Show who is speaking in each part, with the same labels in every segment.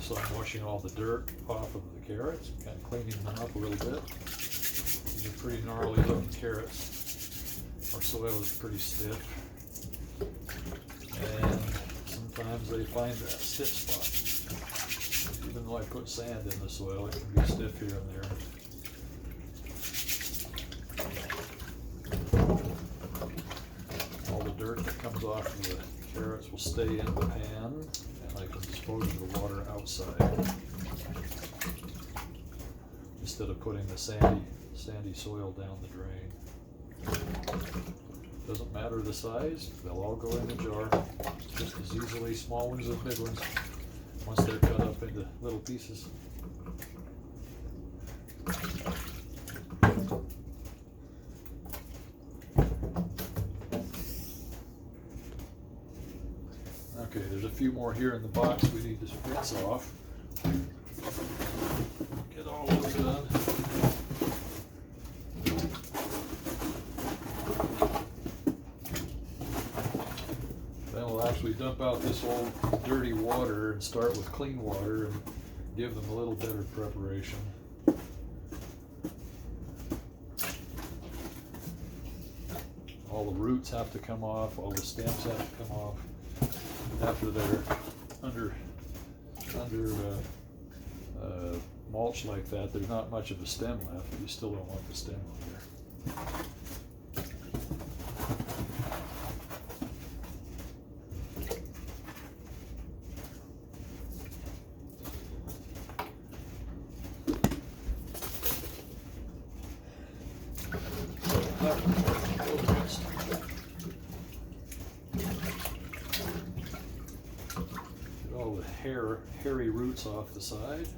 Speaker 1: So I'm washing all the dirt off of the carrots, kind of cleaning them up a little bit. These are pretty gnarly looking carrots. Our soil is pretty stiff. And sometimes they find that stiff spot. Even though I put sand in the soil, it can be stiff here and there. All the dirt that comes off of the carrots will stay in the pan, and I can dispose of the water outside instead of putting the sandy soil down the drain. Doesn't matter the size, they'll all go in the jar just as easily, small ones as big ones, once they're cut up into little pieces. Okay, there's a few more here in the box we need to rinse off. Get all those done. Then we'll actually dump out this old dirty water and start with clean water and give them a little better preparation. All the roots have to come off, all the stems have to come off. After they're under mulch like that, there's not much of a stem left. You still don't want the stem on there. All the hairy roots off the side.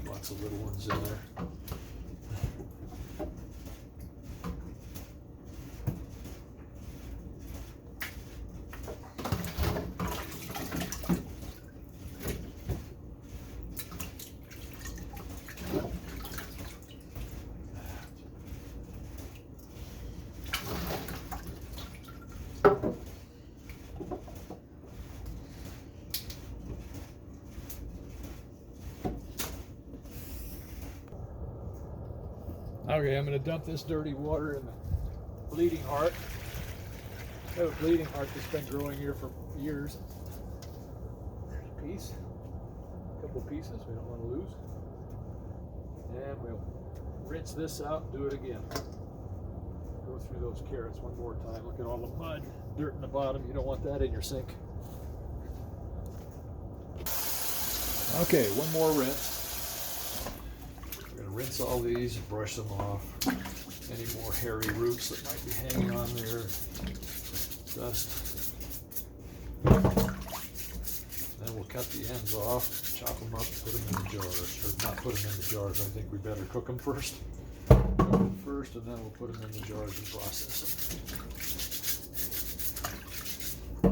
Speaker 1: Lots of little ones in there. Okay, I'm going to dump this dirty water in the bleeding heart. I have a bleeding heart that's been growing here for years. There's a piece, a couple pieces we don't want to lose. And we'll rinse this out and do it again. Go through those carrots one more time. Look at all the mud, dirt in the bottom. You don't want that in your sink. Okay, one more rinse. Rinse all these, brush them off. Any more hairy roots that might be hanging on there, dust. Then we'll cut the ends off, chop them up, put them in the jars. Or not put them in the jars, I think we better cook them first. Cook them first, and then we'll put them in the jars and process them.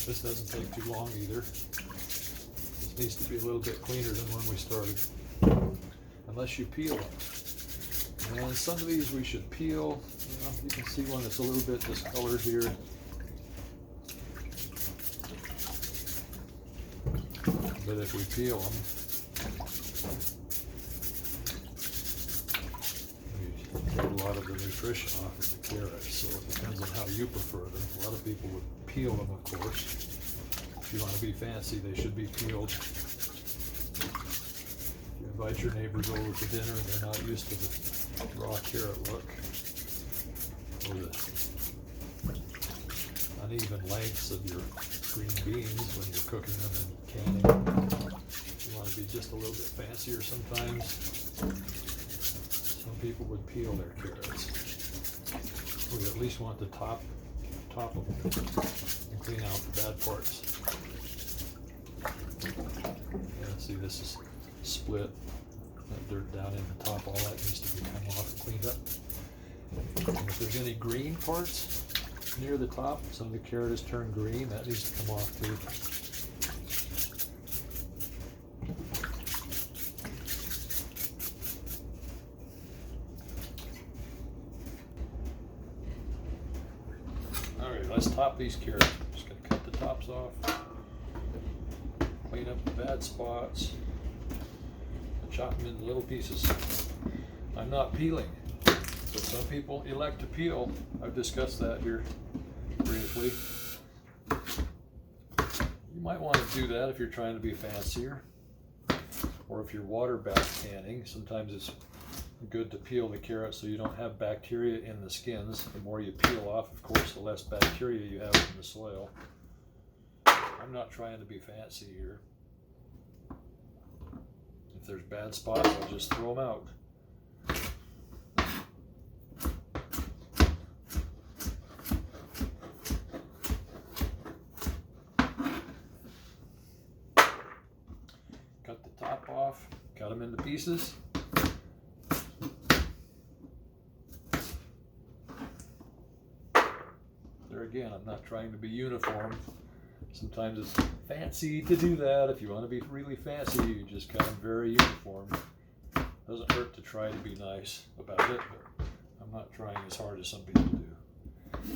Speaker 1: This doesn't take too long either. This needs to be a little bit cleaner than when we started. Unless you peel them. And some of these we should peel. You can see one that's a little bit discolored here. But if we peel them, we get a lot of the nutrition off of the carrots. So it depends on how you prefer them. A lot of people would peel them, of course. If you want to be fancy, they should be peeled. Invite your neighbors over for dinner and they're not used to the raw carrot look or the uneven lengths of your green beans when you're cooking them and canning them. You want to be just a little bit fancier sometimes. Some people would peel their carrots. We at least want the top of them and clean out the bad parts. Yeah, see, this is split. That dirt down in the top, all that needs to be come off and cleaned up. And if there's any green parts near the top, some of the carrot has turned green, that needs to come off too. let's top these carrots. Just gonna cut the tops off, clean up the bad spots, and chop them into little pieces. I'm not peeling, but some people elect to peel. I've discussed that here briefly. You might want to do that if you're trying to be fancier, or if you're water bath canning. Sometimes it's good to peel the carrots so you don't have bacteria in the skins. The more you peel off, of course, the less bacteria you have in the soil. I'm not trying to be fancy here. If there's bad spots, I'll just throw them out. Cut the top off, cut them into pieces. There again, I'm not trying to be uniform. Sometimes it's fancy to do that. If you want to be really fancy, you just cut them very uniform. Doesn't hurt to try to be nice about it, but I'm not trying as hard as some people do.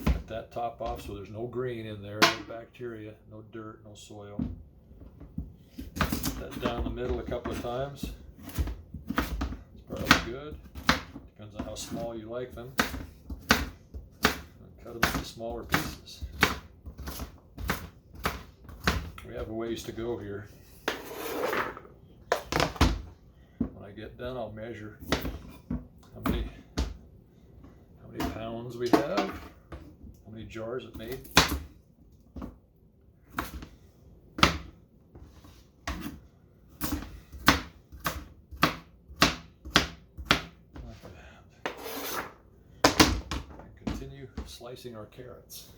Speaker 1: Cut that top off so there's no green in there, no bacteria, no dirt, no soil. Put that down the middle a couple of times. It's probably good. Depends on how small you like them. Cut them into smaller pieces. We have a ways to go here. When I get done, I'll measure how many pounds we have, how many jars it made. Like that. And continue slicing our carrots.